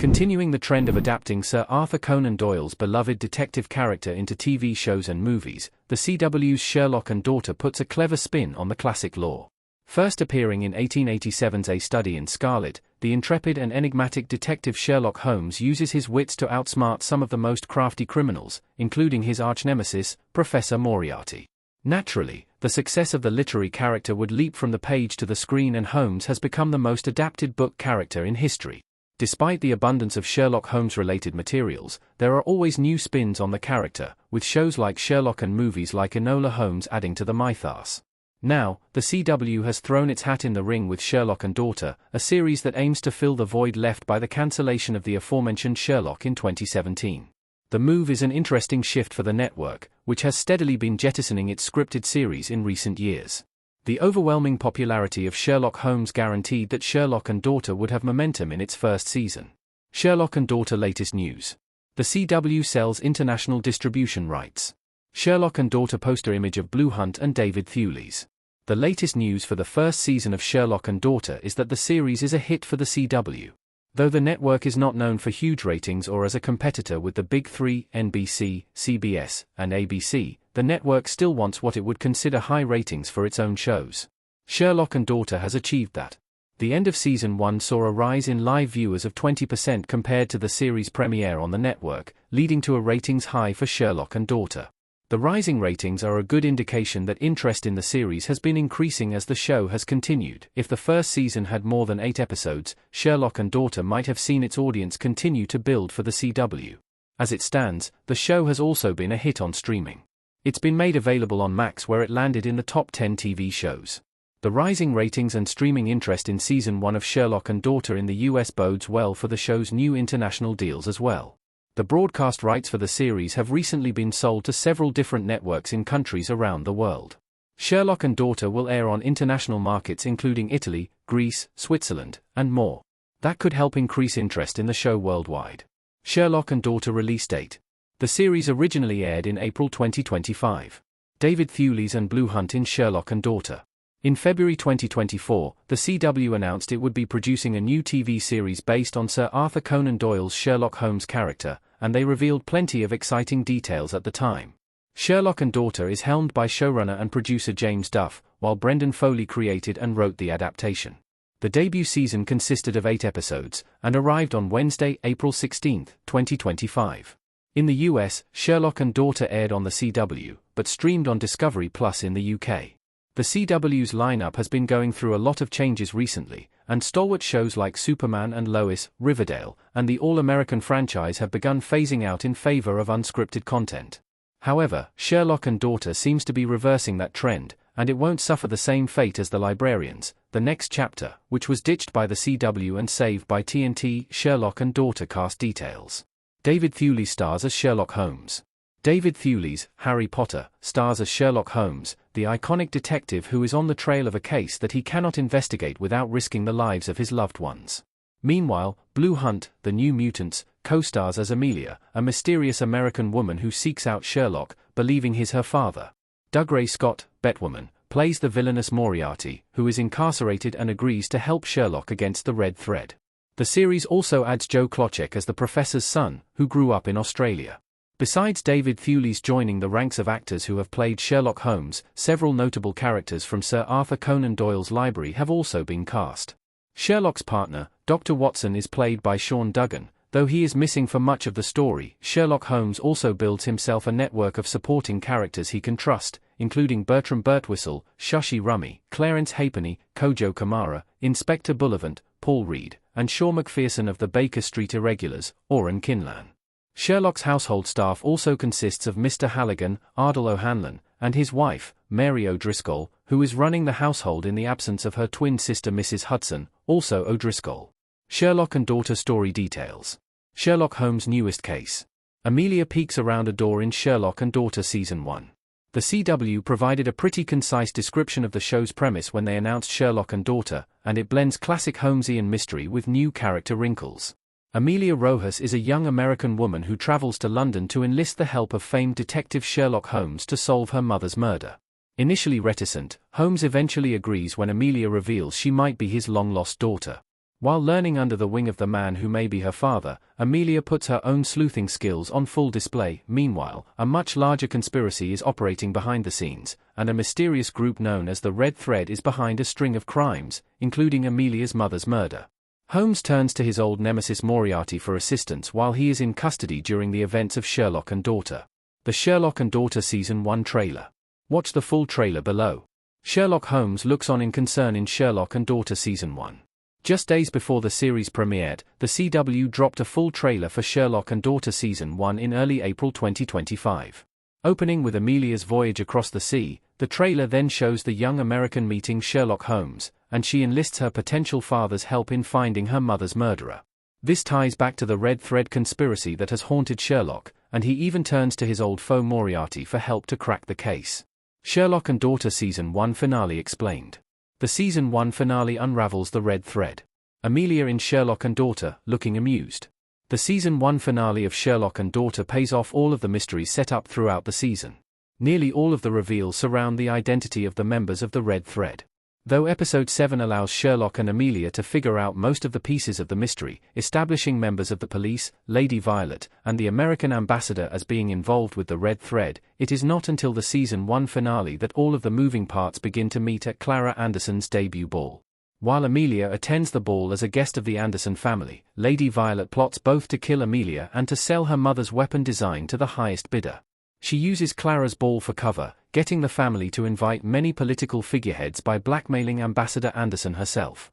Continuing the trend of adapting Sir Arthur Conan Doyle's beloved detective character into TV shows and movies, the CW's Sherlock and Daughter puts a clever spin on the classic lore. First appearing in 1887's A Study in Scarlet, the intrepid and enigmatic detective Sherlock Holmes uses his wits to outsmart some of the most crafty criminals, including his arch-nemesis, Professor Moriarty. Naturally, the success of the literary character would leap from the page to the screen, and Holmes has become the most adapted book character in history. Despite the abundance of Sherlock Holmes-related materials, there are always new spins on the character, with shows like Sherlock and movies like Enola Holmes adding to the mythos. Now, the CW has thrown its hat in the ring with Sherlock and Daughter, a series that aims to fill the void left by the cancellation of the aforementioned Sherlock in 2017. The move is an interesting shift for the network, which has steadily been jettisoning its scripted series in recent years. The overwhelming popularity of Sherlock Holmes guaranteed that Sherlock and Daughter would have momentum in its first season. Sherlock and Daughter latest news. The CW sells international distribution rights. Sherlock and Daughter poster image of Blue Hunt and David Thewlis. The latest news for the first season of Sherlock and Daughter is that the series is a hit for the CW. Though the network is not known for huge ratings or as a competitor with the big three, NBC, CBS, and ABC, the network still wants what it would consider high ratings for its own shows. Sherlock and Daughter has achieved that. The end of Season 1 saw a rise in live viewers of 20% compared to the series premiere on the network, leading to a ratings high for Sherlock and Daughter. The rising ratings are a good indication that interest in the series has been increasing as the show has continued. If the first season had more than 8 episodes, Sherlock and Daughter might have seen its audience continue to build for the CW. As it stands, the show has also been a hit on streaming. It's been made available on Max, where it landed in the top 10 TV shows. The rising ratings and streaming interest in Season 1 of Sherlock and Daughter in the US bodes well for the show's new international deals as well. The broadcast rights for the series have recently been sold to several different networks in countries around the world. Sherlock and Daughter will air on international markets including Italy, Greece, Switzerland, and more. That could help increase interest in the show worldwide. Sherlock and Daughter release date. The series originally aired in April 2025. David Thewlis and Blue Hunt in Sherlock and Daughter. In February 2024, the CW announced it would be producing a new TV series based on Sir Arthur Conan Doyle's Sherlock Holmes character, and they revealed plenty of exciting details at the time. Sherlock and Daughter is helmed by showrunner and producer James Duff, while Brendan Foley created and wrote the adaptation. The debut season consisted of 8 episodes, and arrived on Wednesday, April 16, 2025. In the US, Sherlock and Daughter aired on the CW, but streamed on Discovery Plus in the UK. The CW's lineup has been going through a lot of changes recently, and stalwart shows like Superman and Lois, Riverdale, and the All-American franchise have begun phasing out in favor of unscripted content. However, Sherlock and Daughter seems to be reversing that trend, and it won't suffer the same fate as The Librarians, The Next Chapter, which was ditched by the CW and saved by TNT. Sherlock and Daughter cast details. David Thewlis stars as Sherlock Holmes. David Thewlis, Harry Potter, stars as Sherlock Holmes, the iconic detective who is on the trail of a case that he cannot investigate without risking the lives of his loved ones. Meanwhile, Blue Hunt, the New Mutants, co-stars as Amelia, a mysterious American woman who seeks out Sherlock, believing he's her father. Dougray Scott, Batwoman, plays the villainous Moriarty, who is incarcerated and agrees to help Sherlock against the Red Thread. The series also adds Joe Klocek as the Professor's son, who grew up in Australia. Besides David Thewlis joining the ranks of actors who have played Sherlock Holmes, several notable characters from Sir Arthur Conan Doyle's library have also been cast. Sherlock's partner, Dr. Watson, is played by Sean Duggan, though he is missing for much of the story. Sherlock Holmes also builds himself a network of supporting characters he can trust, including Bertram Birtwistle, Shashi Rummy, Clarence Halfpenny, Kojo Kamara, Inspector Bullivant, Paul Reed, and Shaw McPherson of the Baker Street Irregulars, Oren Kinlan. Sherlock's household staff also consists of Mr. Halligan, Ardal O'Hanlon, and his wife, Mary O'Driscoll, who is running the household in the absence of her twin sister Mrs. Hudson, also O'Driscoll. Sherlock and Daughter story details. Sherlock Holmes' newest case. Amelia peeks around a door in Sherlock and Daughter Season 1. The CW provided a pretty concise description of the show's premise when they announced Sherlock and Daughter, and it blends classic Holmesian mystery with new character wrinkles. Amelia Rojas is a young American woman who travels to London to enlist the help of famed detective Sherlock Holmes to solve her mother's murder. Initially reticent, Holmes eventually agrees when Amelia reveals she might be his long-lost daughter. While learning under the wing of the man who may be her father, Amelia puts her own sleuthing skills on full display. Meanwhile, a much larger conspiracy is operating behind the scenes, and a mysterious group known as the Red Thread is behind a string of crimes, including Amelia's mother's murder. Holmes turns to his old nemesis Moriarty for assistance while he is in custody during the events of Sherlock and Daughter. The Sherlock and Daughter Season 1 trailer. Watch the full trailer below. Sherlock Holmes looks on in concern in Sherlock and Daughter Season 1. Just days before the series premiered, the CW dropped a full trailer for Sherlock and Daughter Season 1 in early April 2025. Opening with Amelia's voyage across the sea, the trailer then shows the young American meeting Sherlock Holmes, and she enlists her potential father's help in finding her mother's murderer. This ties back to the Red Thread conspiracy that has haunted Sherlock, and he even turns to his old foe Moriarty for help to crack the case. Sherlock and Daughter Season 1 finale explained. The Season 1 finale unravels the Red Thread. Amelia in Sherlock and Daughter, looking amused. The Season 1 finale of Sherlock and Daughter pays off all of the mysteries set up throughout the season. Nearly all of the reveals surround the identity of the members of the Red Thread. Though Episode 7 allows Sherlock and Amelia to figure out most of the pieces of the mystery, establishing members of the police, Lady Violet, and the American ambassador as being involved with the Red Thread, it is not until the Season 1 finale that all of the moving parts begin to meet at Clara Anderson's debut ball. While Amelia attends the ball as a guest of the Anderson family, Lady Violet plots both to kill Amelia and to sell her mother's weapon design to the highest bidder. She uses Clara's ball for cover, getting the family to invite many political figureheads by blackmailing Ambassador Anderson herself.